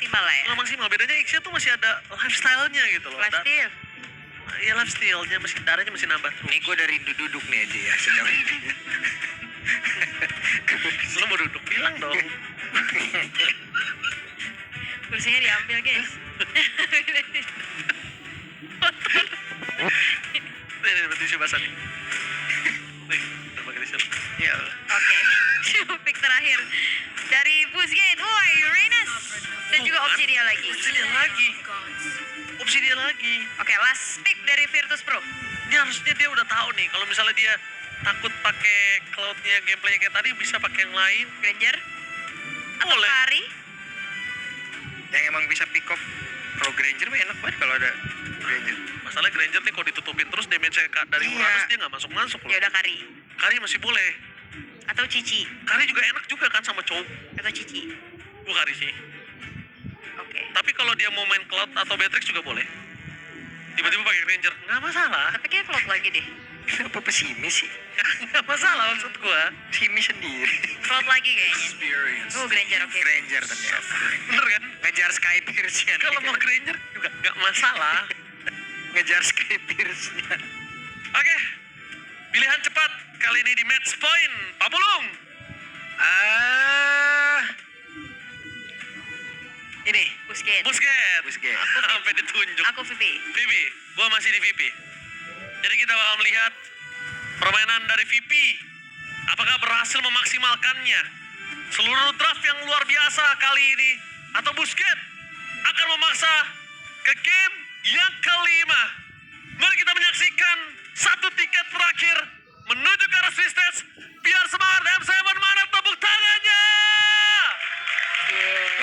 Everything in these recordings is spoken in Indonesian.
maksimal lah ya. Belum maksimal. Bedanya Ixia tuh masih ada lifestyle-nya gitu loh. Lifestyle. Iya, lifestyle-nya masih, darahnya masih nambah terus. Nih gue dari duduk nih aja ya sejauh ini. Lu mau duduk, bilang dong. Kursinya diambil guys. Nih, tisu basah nih. Nih, udah pakai tisu. Ya. Oke. Pick terakhir dari Busquets. Woi, Uranus. Dan juga Obsidian lagi. Obsidian lagi. Oke, last pick dari Virtus Pro. Ini harusnya dia udah tahu nih, kalau misalnya dia takut pakai cloud-nya gameplaynya kayak tadi, bisa pakai yang lain. Granger atau Boleh. Kari. Yang emang bisa pick up Pro Granger mah enak banget kalau ada Granger. Masalahnya Granger nih kalau ditutupin terus damage-nya dari Iya. Uranus dia nggak masuk-masuk loh. Ya udah Kari Kari masih boleh. atau Cici Kari juga enak juga kan sama Chow. atau Cici. Gua Kari sih. Oke. Tapi kalau dia mau main cloud atau Beatrix juga boleh. Tiba-tiba pakai Granger, nggak masalah. Tapi kayak float lagi deh. Kenapa pesimis sih? Nggak masalah maksud gua. Pesimis sendiri. Float lagi kayaknya. Oh, Granger oke. Granger ternyata. Bener kan? Ngejar Sky Pierce-nya. nih. Kalau mau Granger juga nggak masalah. Ngejar Sky Pierce-nya. Oke, pilihan cepat kali ini di match point. Pak Pulung. Ini. Busquets. Busquets. Sampai ditunjuk. Aku VP. Vivi, gua masih di VP. Jadi kita bakal melihat permainan dari VP. Apakah berhasil memaksimalkannya? Seluruh draft yang luar biasa kali ini. Atau Busquets akan memaksa ke game yang kelima. Mari kita menyaksikan satu tiket terakhir menuju ke arah Swiss stage. Biar semangat M7, mana tepuk tangannya?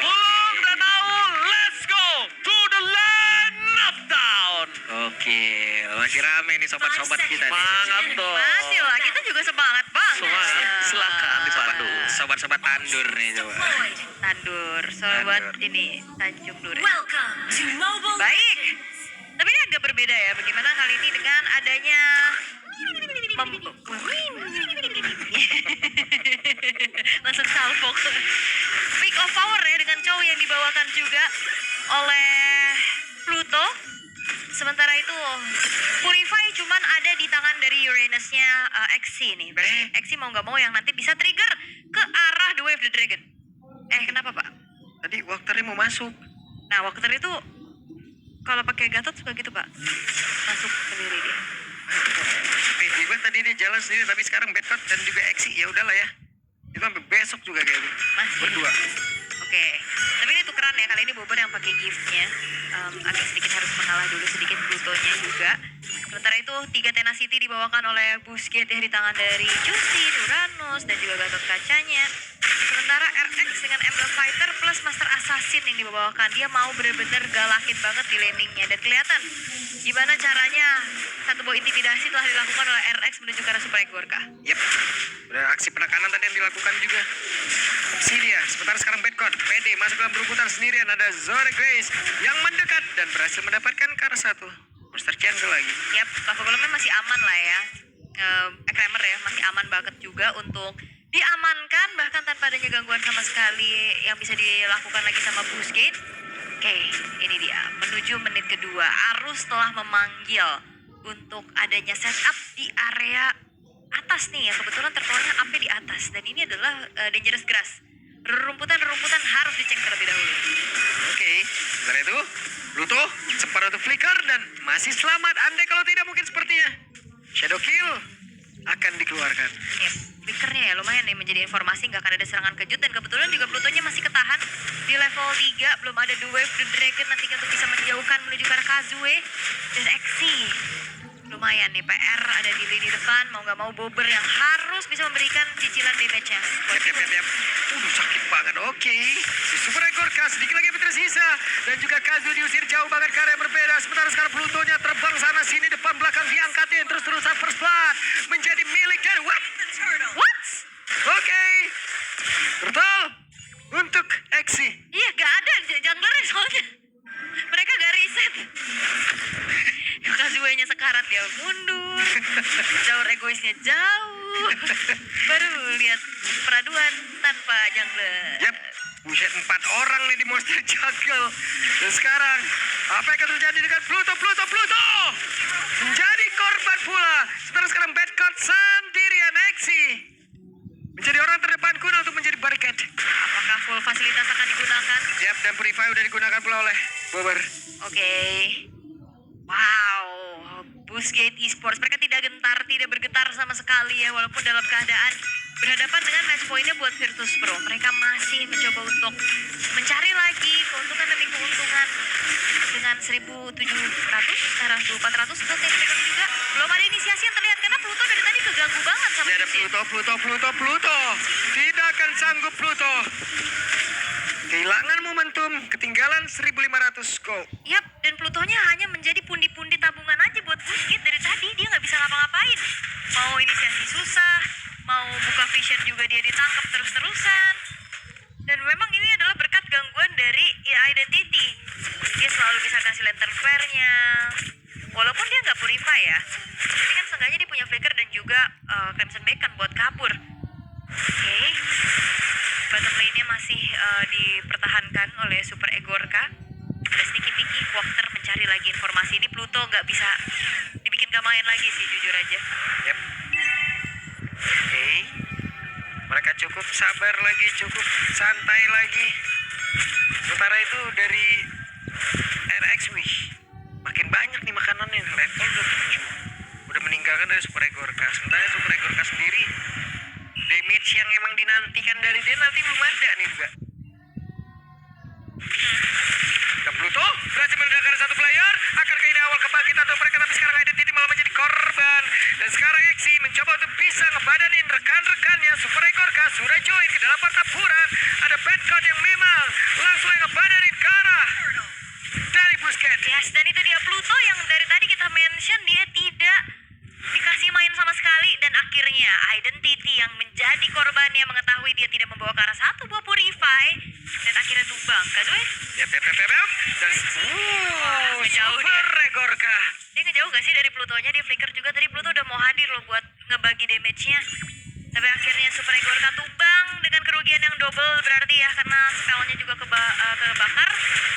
Pulung dan Aul, let's go to the land of down. Oke, masih rame nih sobat-sobat kita nih. Semangat dong. Masih lah, kita juga semangat banget. Semangat. Silakan dipandu. Sobat-sobat tandur nih coba. Tandur, sobat Tandur. ini Tanjung Duren. Baik. Tapi ini agak berbeda ya. Bagaimana kali ini dengan adanya langsung salvo. Pick of power ya dengan cowok yang dibawakan juga oleh Pluto. Sementara itu Purify cuman ada di tangan dari Uranusnya Exi nih. Berarti Exi mau nggak mau yang nanti bisa trigger ke arah The Wave the Dragon. Kenapa Pak? Tadi waktunya mau masuk. Nah, waktu itu kalau pakai Gatot suka gitu Pak, masuk sendiri dia. PJ gue tadi dia jalan sendiri tapi sekarang Bedford dan juga Exi ya udahlah ya. Itu sampai besok juga kayak gitu. Masih. Berdua. Oke, tapi ini tukeran ya, kali ini Bobber yang pakai giftnya. Agak sedikit harus mengalah dulu sedikit Plutonya juga. Sementara itu 3 Tenacity dibawakan oleh Busquets ya di tangan dari Justin, Uranus dan juga Gatot kacanya. Sementara RX dengan Emblem Fighter plus Master Assassin yang dibawakan, dia mau bener-bener galakin banget di landingnya dan kelihatan gimana caranya satu buah intimidasi telah dilakukan oleh RX menuju ke arah Super Egorka. Yep. Udah aksi penekanan tadi yang dilakukan juga. Si dia, sementara sekarang Bedford PD masuk dalam berebutan sendirian. Ada Zora Grace yang mendekat dan berhasil mendapatkan ke arah satu. Monster Jungle lagi. Yap, lava golemnya masih aman lah ya. Kramer ya, masih aman banget juga untuk diamankan bahkan tanpa adanya gangguan sama sekali yang bisa dilakukan lagi sama Busquets. Oke, ini dia menuju menit kedua. Arus telah memanggil untuk adanya setup di area atas nih ya. Kebetulan tertuanya api di atas dan ini adalah dangerous grass. Rerumputan harus dicek terlebih dahulu. Oke, setelah itu Pluto sempat untuk flicker dan masih selamat. Andai kalau tidak mungkin sepertinya Shadow Kill akan dikeluarkan. Yep, flickernya ya lumayan nih menjadi informasi nggak akan ada serangan kejut dan kebetulan juga Plutonya masih ketahan di level 3, belum ada The Wave the Dragon nantinya untuk bisa menjauhkan menuju ke arah Kazue dan Exi. Lumayan nih PR ada di lini depan, mau nggak mau Bobber yang harus bisa memberikan cicilan damage-nya. Yap. Sakit banget. Oke, si Super Egorka sedikit lagi tersisa dan juga Kazu diusir jauh banget ke area yang berbeda. Sementara sekarang Plutonya terbang sana sini depan belakang diangkatin terus-terusan first blood menjadi milik dan what? Oke, Turtle untuk Exi. Iya gak ada junglernya soalnya. Mereka gak reset. Kazue-nya sekarat dia mundur. Jauh egoisnya jauh. Baru lihat peraduan tanpa jungler. Yap, Buset, 4 orang nih di Monster Jungle. Dan sekarang, apa yang akan terjadi dengan Pluto? Menjadi korban pula. Sementara sekarang Bad Card sendirian, Exi menjadi orang terdepan guna untuk menjadi barricade. Apakah full fasilitas akan digunakan? Siap, dan Purify udah digunakan pula oleh Bobber. Oke. Wow, Boostgate Esports mereka tidak gentar, tidak bergetar sama sekali ya, walaupun dalam keadaan berhadapan dengan match point-nya buat Virtus Pro. Mereka masih mencoba untuk mencari lagi keuntungan demi keuntungan dengan 1.700 sekarang 1.400 untuk yang dipegang juga. Belum ada inisiasi yang terlihat karena Pluto dari tadi keganggu banget sama Tidak ada Yusin. Pluto. Tidak akan sanggup Pluto. Kehilangan momentum, ketinggalan 1.500 go. Yap, dan Plutonya hanya menjadi pundi-pundi tabungan aja buat Boostgate dari tadi. Dia nggak bisa ngapa-ngapain. Mau inisiasi susah, mau buka vision juga dia ditangkap terus-terusan. Dan memang ini adalah berkat gangguan dari Identity. Dia selalu bisa kasih lantern flare-nya. Walaupun dia nggak purify ya. Tapi kan seenggaknya dia punya flicker dan juga Crimson Beacon buat kabur. Oke. Bottom lane-nya masih dipertahankan oleh Super Egorka. Ada Sticky Picky, Walker mencari lagi informasi. Ini Pluto nggak bisa dibikin gak main lagi sih, jujur aja. Yep. Oke. Mereka cukup sabar lagi, cukup santai lagi. Sementara itu dari RX, wih, makin banyak nih makanannya. Level udah 7. Udah meninggalkan dari Super Egorka. Sementara Super Egorka sendiri, damage yang emang dinantikan dari dia nanti belum ada nih juga. Dan Pluto berhasil menendangkan satu player. Akankah ini awal kebangkitan untuk mereka? Tapi sekarang Identity malah menjadi korban. Dan sekarang Exi mencoba untuk bisa ngebadanin rekan-rekannya. Super Egorka sudah join ke dalam pertempuran. Ada Bad Card yang memang langsung ngebadanin ke arah dari Busquets. Yes, dan itu dia Pluto yang dari tadi kita mention dia tidak dikasih main sama sekali. Dan akhirnya Identity yang menjadi korbannya mengetahui dia tidak membawa ke arah satu buah purify. Dan akhirnya tumbang, kan gue? Yap. Dan ngejauh Super Egorka. Dia ngejauh gak sih dari Plutonya? Dia flicker juga. Tadi Pluto udah mau hadir loh buat ngebagi damage-nya. Tapi akhirnya Super Egorka tumbang dengan kerugian yang double berarti ya. Karena spellnya juga kebakar.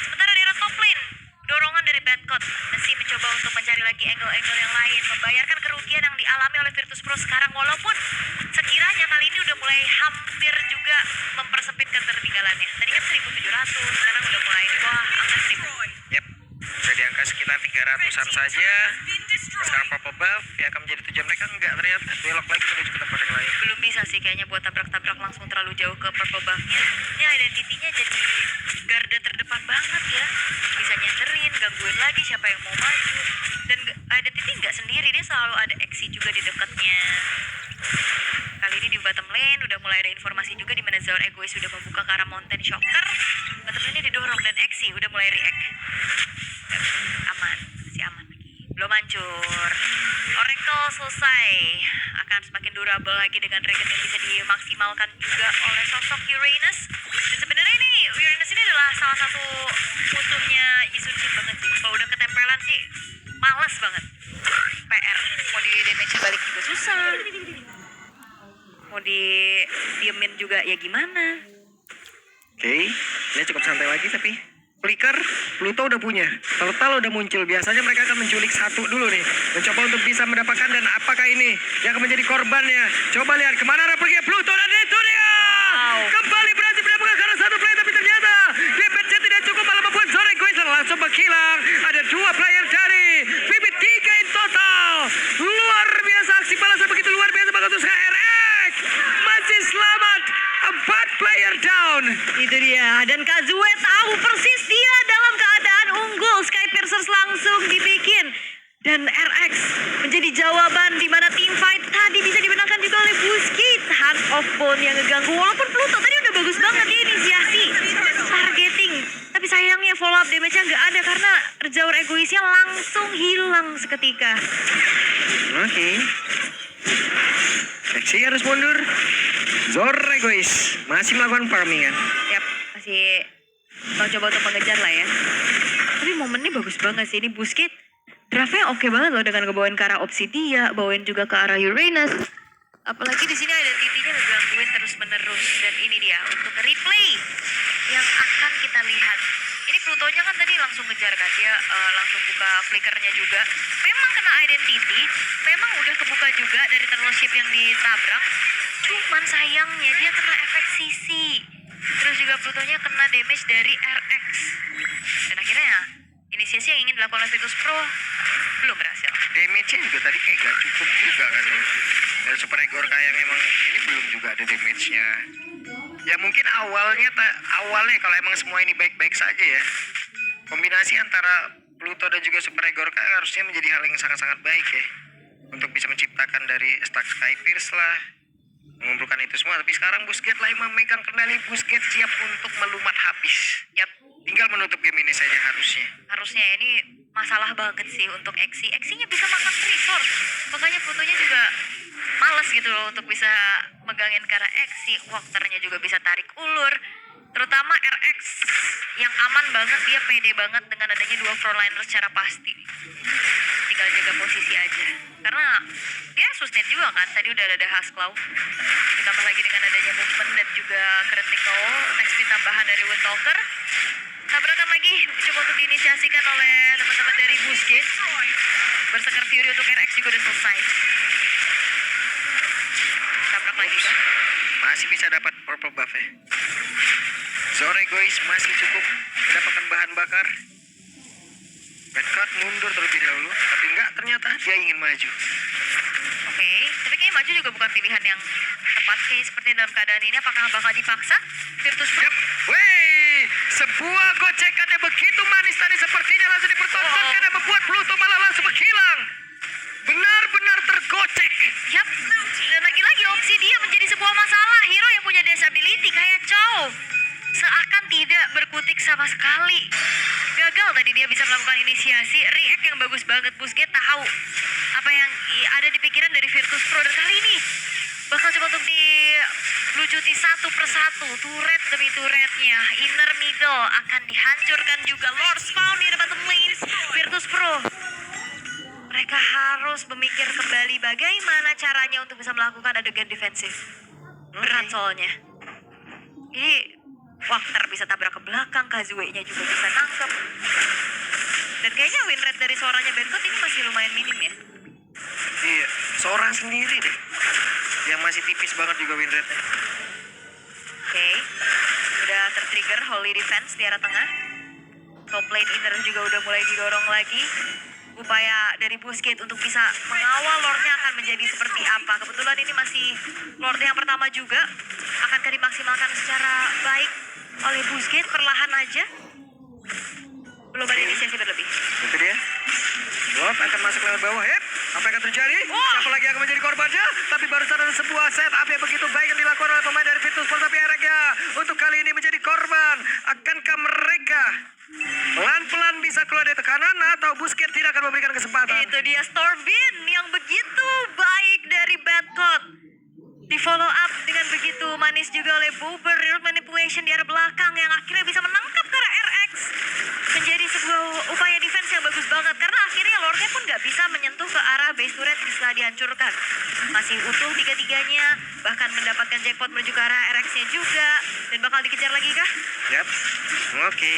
Sementara di top lane, dorongan dari Bad Card masih mencoba untuk mencari lagi angle-angle yang lain. Membayarkan kerugian yang dialami oleh Virtus Pro sekarang. Walaupun sekiranya kali ini udah mulai hampir juga mempersempit ketertinggalannya. Tadi kan 1.700, sekarang udah mulai di bawah angka 1.000. Yap. Sudah di angka sekitar 300-an saja. Sekarang purple buff ya akan menjadi tujuan mereka. Enggak, ternyata belok lagi menuju ke tempat yang lain. Belum bisa sih kayaknya buat tabrak-tabrak langsung terlalu jauh ke purple buff-nya. Ini identitinya jadi garda terdepan banget ya. Bisa nyenterin, gangguin lagi siapa yang mau maju. Dan identity nggak sendiri, dia selalu ada Exi juga di dekatnya. Kali ini di bottom lane udah mulai ada informasi juga di mana Zaur Egois sudah membuka ke arah Mountain Shocker. Bottom lane didorong dan Exi udah mulai react. Aman, masih aman lagi. Belum hancur. Oracle selesai. Akan semakin durable lagi dengan Regen yang bisa dimaksimalkan juga oleh sosok Uranus. Dan sebenarnya ini Uranus ini adalah salah satu musuhnya Yisunshin banget sih. Kalau udah ketempelan sih males banget. PR. Mau di damage balik juga susah. Mau di diemin juga ya gimana. Oke, ini cukup santai lagi tapi flicker Pluto udah punya. Total udah muncul. Biasanya mereka akan menculik satu dulu nih. Mencoba untuk bisa mendapatkan dan apakah ini yang akan menjadi korbannya. Coba lihat kemana arah pergi Pluto dan itu dia. Wow. Kembali berhasil mendapatkan karena satu play tapi ternyata damage-nya tidak cukup malah membuat Zaur Egois langsung menghilang. Ada 2 player dari VP 3 in total. Luar biasa aksi balasan begitu luar biasa banget untuk RX. Masih selamat. 4 player down. Itu dia. Dan Kazue tahu persis dia dalam keadaan unggul. Sky Piercers langsung dibikin. Dan RX menjadi jawaban di mana team fight tadi bisa dimenangkan juga oleh Busquets. Hand of Bone yang ngeganggu. Walaupun Pluto tadi udah bagus banget dia inisiasi targeting. Tapi sayangnya follow up damage-nya nggak ada karena Zaur Egoisnya langsung hilang seketika. Oke. Exi harus mundur. Zaur Egois masih melakukan farming kan? Yap, masih mau coba untuk mengejar lah ya. Tapi momennya bagus banget sih. Ini Busquets draftnya oke banget loh dengan ngebawain ke arah Obsidia, bawain juga ke arah Uranus. Apalagi di sini identitinya ngegangguin terus terus-menerus. Dan ini dia untuk replay yang akan kita lihat. Ini Plutonya kan tadi langsung ngejar kan, dia langsung buka flickernya juga. Memang kena identity, memang udah kebuka juga dari tunnel ship yang ditabrak. Cuman sayangnya dia kena efek sisi. Terus juga Plutonya kena damage dari RX. Dan akhirnya inisiasi yang ingin dilakukan oleh Virtus Pro belum berhasil. Damage-nya juga tadi kayak gak cukup juga kan. Dan Super Egor kayak memang ini belum juga ada damage-nya. Ya mungkin awalnya kalau emang semua ini baik-baik saja ya. Kombinasi antara Pluto dan juga Super Egor kayak harusnya menjadi hal yang sangat-sangat baik ya. Untuk bisa menciptakan dari Stack Sky Pierce lah, mengumpulkan itu semua. Tapi sekarang Busquets lah yang memegang kendali. Busquets siap untuk melumat habis. Yap, Tinggal menutup game ini saja harusnya. harusnya ini masalah banget sih untuk Exi. Exinya bisa makan resource. Makanya Plutonya juga males gitu loh untuk bisa megangin karena Exi. Walkernya juga bisa tarik ulur. Terutama RX yang aman banget, dia pede banget dengan adanya dua frontliner secara pasti. Tinggal jaga posisi aja. Karena dia sustain juga kan, tadi udah ada Hasklaw. Ditambah lagi dengan adanya movement dan juga critical next speed tambahan dari Windtalker. Tabrakan lagi coba untuk diinisiasikan oleh teman-teman dari Busquets. Berserker Fury untuk RX juga udah selesai. Tabrak lagi kan? Masih bisa dapat purple buff ya. Zore guys masih cukup mendapatkan bahan bakar. Redcard mundur terlebih dahulu, tapi enggak, ternyata dia ingin maju. Oke, tapi kayaknya maju juga bukan pilihan yang tepat. Kayak seperti dalam keadaan ini, apakah bakal dipaksa Virtus Pro? Yap, wey, sebuah gocekan yang begitu manis tadi sepertinya langsung dipertontonkan dan membuat Pluto malah langsung menghilang. Benar-benar tergocek. Yap, dan lagi-lagi opsi dia menjadi sebuah masalah. Hero yang punya disability kayak Chow seakan tidak berkutik sama sekali. Gagal tadi dia bisa melakukan inisiasi. React yang bagus banget. Busquets tahu apa yang ada di pikiran dari Virtus Pro. Dan kali ini bakal coba untuk dilucuti satu persatu. Turret demi turretnya. Inner middle akan dihancurkan juga. Lord Spawn di bottom lane. Virtus Pro, mereka harus memikir kembali bagaimana caranya untuk bisa melakukan adegan defensif. Berat soalnya. Jadi Walker bisa tabrak ke belakang, Kazue-nya juga bisa nangkep. Dan kayaknya win rate dari suaranya Benkot ini masih lumayan minim ya. Iya, seorang sendiri deh. Yang masih tipis banget juga win rate-nya. Oke, udah tertrigger Holy Defense di arah tengah. Top lane inner juga udah mulai didorong lagi. Upaya dari Busquets untuk bisa mengawal Lordnya akan menjadi seperti apa. Kebetulan ini masih Lord yang pertama juga. Akankah dimaksimalkan secara baik oleh Busquets perlahan aja? Belum ada inisiasi berlebih. Itu dia. Lord akan masuk lewat bawah. Yep, apa yang akan terjadi? Wah. Siapa lagi yang akan menjadi korbannya? Tapi barusan ada sebuah setup yang begitu baik yang dilakukan oleh pemain dari Virtus Pro. Tapi RX-nya untuk kali ini menjadi korban. Akankah mereka pelan-pelan bisa keluar dari tekanan atau Busquets tidak akan memberikan kesempatan? Itu dia Stormbeam yang begitu baik dari Badcott. Di follow up dengan begitu manis juga oleh Boober. Root manipulation di arah belakang yang akhirnya bisa menangkap ke arah RX. Menjadi sebuah upaya defense yang bagus banget. Karena akhirnya Lordnya pun gak bisa menyentuh ke arah base turret bisa dihancurkan. Masih utuh tiga-tiganya. Bahkan mendapatkan jackpot menuju ke arah RX-nya juga. Dan bakal dikejar lagi kah? Yap, oke.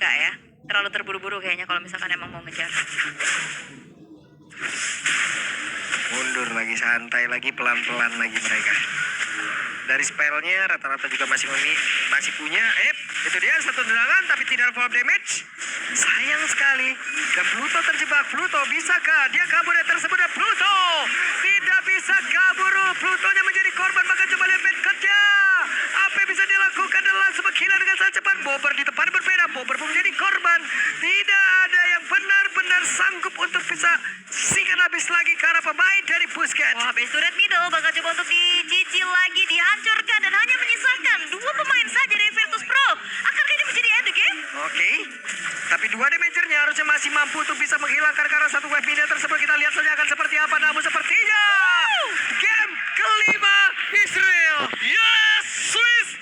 Enggak ya. Terlalu terburu-buru kayaknya kalau misalkan emang mau ngejar. Mundur lagi, santai lagi, pelan-pelan lagi mereka. Dari spellnya rata-rata juga masih punya. Itu dia satu tendangan tapi tidak full damage. Sayang sekali. Dan Pluto terjebak. Pluto bisakah dia kabur dari tersebut? Dan Pluto tidak bisa kabur. Plutonya menjadi korban. Maka coba lihat bad cut-nya. Apa yang bisa dilakukan dan langsung menghilang dengan sangat cepat. Bobber di tempat berbeda. Bobber pun menjadi korban. Tidak ada yang benar-benar sanggup untuk bisa sikan habis lagi karena pemain dari Busquets. Wah, base turret middle bakal coba untuk dicicil lagi, dihancurkan dan hanya menyisakan dua pemain saja dari Virtus Pro. Akankah ini menjadi end the game? Oke, tapi dua damagernya harusnya masih mampu untuk bisa menghilangkan karena satu wave media tersebut. Kita lihat saja akan seperti apa, namun sepertinya game kelima